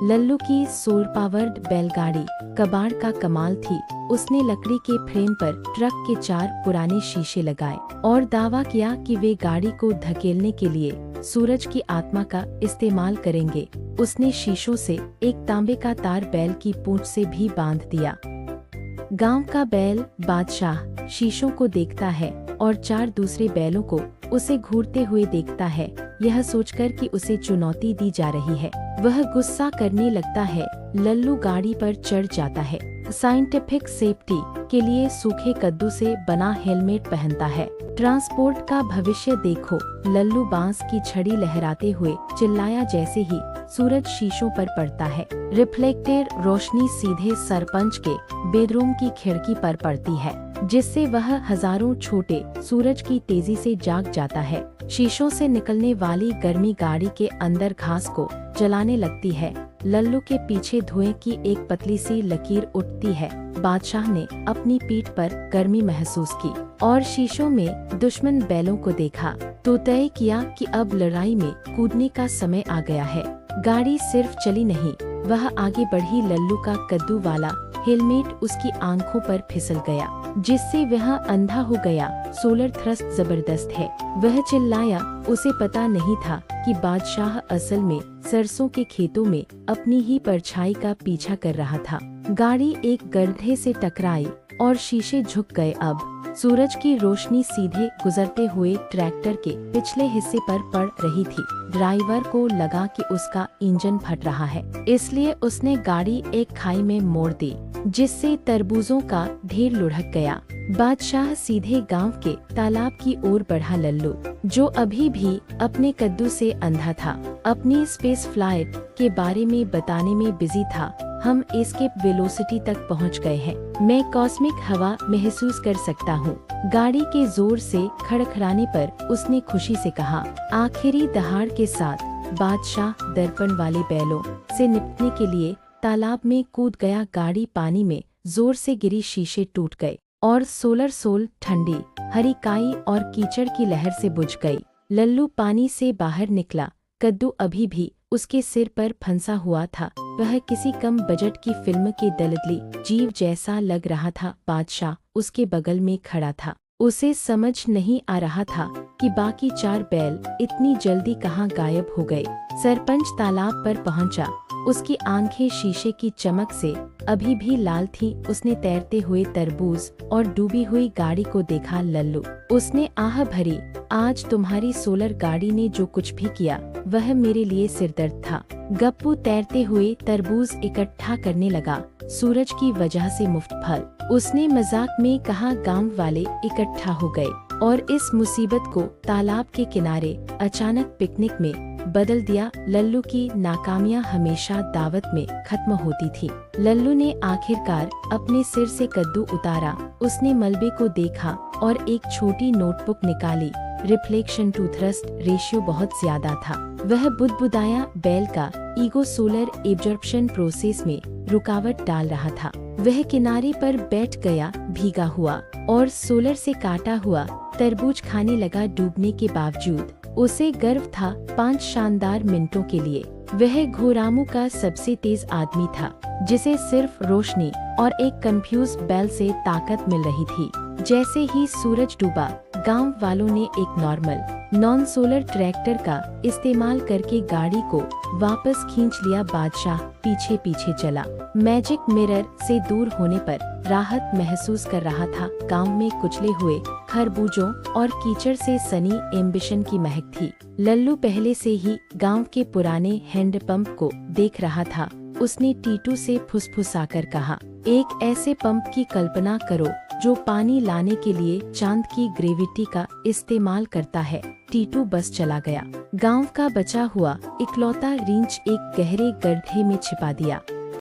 लल्लू की soul powered बैलगाड़ी कबाड़ का कमाल थी। उसने लकड़ी के फ्रेम पर ट्रक के 4 पुराने शीशे लगाए और दावा किया कि वे गाड़ी को धकेलने के लिए सूरज की आत्मा का इस्तेमाल करेंगे। उसने शीशों से एक तांबे का तार बैल की पूंछ से भी बांध दिया। गांव का बैल बादशाह शीशों को देखता है और 4 दूसरे बैलों को उसे घूरते हुए देखता है, यह सोचकर कि उसे चुनौती दी जा रही है। वह गुस्सा करने लगता है। लल्लू गाड़ी पर चढ़ जाता है। साइंटिफिक सेफ्टी के लिए सूखे कद्दू से बना हेलमेट पहनता है। ट्रांसपोर्ट का भविष्य देखो, लल्लू बांस की छड़ी लहराते हुए चिल्लाया जैसे ही सूरज शीशों पर पड़ता है। रिफ्लेक्टेड रोशनी सीधे सरपंच के बेडरूम की खिड़की पर पड़ती है, जिससे वह हजारों छोटे सूरज की तेजी से जाग जाता है। शीशों से निकलने वाली गर्मी गाड़ी के अंदर घास को जलाने लगती है। लल्लू के पीछे धुएं की एक पतली सी लकीर उठती है। बादशाह ने अपनी पीठ पर गर्मी महसूस की और शीशों में दुश्मन बैलों को देखा तो तय किया कि अब लड़ाई में कूदने का समय आ गया है। गाड़ी सिर्फ चली नहीं, वह आगे बढ़ी। लल्लू का कद्दू वाला हेलमेट उसकी आंखों पर फिसल गया, जिससे वह अंधा हो गया। सोलर थ्रस्ट जबरदस्त है, वह चिल्लाया। उसे पता नहीं था कि बादशाह असल में सरसों के खेतों में अपनी ही परछाई का पीछा कर रहा था। गाड़ी एक गड्ढे से टकराई और शीशे झुक गए। अब सूरज की रोशनी सीधे गुजरते हुए ट्रैक्टर के पिछले हिस्से पर पड़ रही थी। ड्राइवर को लगा कि उसका इंजन फट रहा है, इसलिए उसने गाड़ी एक खाई में मोड़ दी, जिससे तरबूजों का ढेर लुढ़क गया। बादशाह सीधे गांव के तालाब की ओर बढ़ा। लल्लू, जो अभी भी अपने कद्दू से अंधा था, अपनी स्पेस फ्लाइट के बारे में बताने में बिजी था। हम एस्केप वेलोसिटी तक पहुंच गए हैं। मैं कॉस्मिक हवा महसूस कर सकता हूं। गाड़ी के जोर से खड़खड़ाने पर उसने खुशी से कहा। आखिरी दहाड़ के साथ बादशाह दर्पण वाले बैलों से निपटने के लिए तालाब में कूद गया। गाड़ी पानी में जोर से गिरी, शीशे टूट गए और सोलर सोल ठंडी हरी काई और कीचड़ की लहर से बुझ गई। लल्लू पानी से बाहर निकला। कद्दू अभी भी उसके सिर पर फंसा हुआ था। वह किसी कम बजट की फिल्म के दलदली जीव जैसा लग रहा था। बादशाह उसके बगल में खड़ा था। उसे समझ नहीं आ रहा था कि बाकी 4 बैल इतनी जल्दी कहाँ गायब हो गए। सरपंच तालाब पर पहुंचा। उसकी आंखें शीशे की चमक से अभी भी लाल थीं। उसने तैरते हुए तरबूज और डूबी हुई गाड़ी को देखा। लल्लू, उसने आह भरी। आज तुम्हारी सोलर गाड़ी ने जो कुछ भी किया वह मेरे लिए सिरदर्द था। गप्पू तैरते हुए तरबूज इकट्ठा करने लगा। सूरज की वजह से मुफ्त फल, उसने मजाक में कहा। गांव वाले इकट्ठा हो गए और इस मुसीबत को तालाब के किनारे अचानक पिकनिक में बदल दिया। लल्लू की नाकामियां हमेशा दावत में खत्म होती थी। लल्लू ने आखिरकार अपने सिर से कद्दू उतारा। उसने मलबे को देखा और एक छोटी नोटबुक निकाली। रिफ्लेक्शन टू थ्रस्ट रेशियो बहुत ज्यादा था। वह बुदबुदाया। बैल का ईगो सोलर एब्जॉर्प्शन प्रोसेस में रुकावट डाल रहा था। वह किनारे पर बैठ गया, भीगा हुआ और सोलर से काटा हुआ तरबूज खाने लगा। डूबने के बावजूद उसे गर्व था। 5 शानदार मिनटों के लिए वह घोरामू का सबसे तेज आदमी था, जिसे सिर्फ रोशनी और एक कंफ्यूज बैल से ताकत मिल रही थी। जैसे ही सूरज डूबा, गांव वालों ने एक नॉन सोलर ट्रैक्टर का इस्तेमाल करके गाड़ी को वापस खींच लिया। बादशाह पीछे पीछे चला। मैजिक मिरर से दूर होने पर राहत महसूस कर रहा था। गांव में कुचले हुए खरबूजों और कीचड़ से सनी एम्बिशन की महक थी। लल्लू पहले से ही गांव के पुराने हैंडपंप को देख रहा था। उसने टीटू से फुसफुसाकर कहा, एक ऐसे पंप की कल्पना करो जो पानी लाने के लिए चांद की ग्रेविटी का इस्तेमाल करता है। टीटू बस चला गया। गांव का बचा हुआ इकलौता रिंच एक गहरे गड्ढे में छिपा दिया।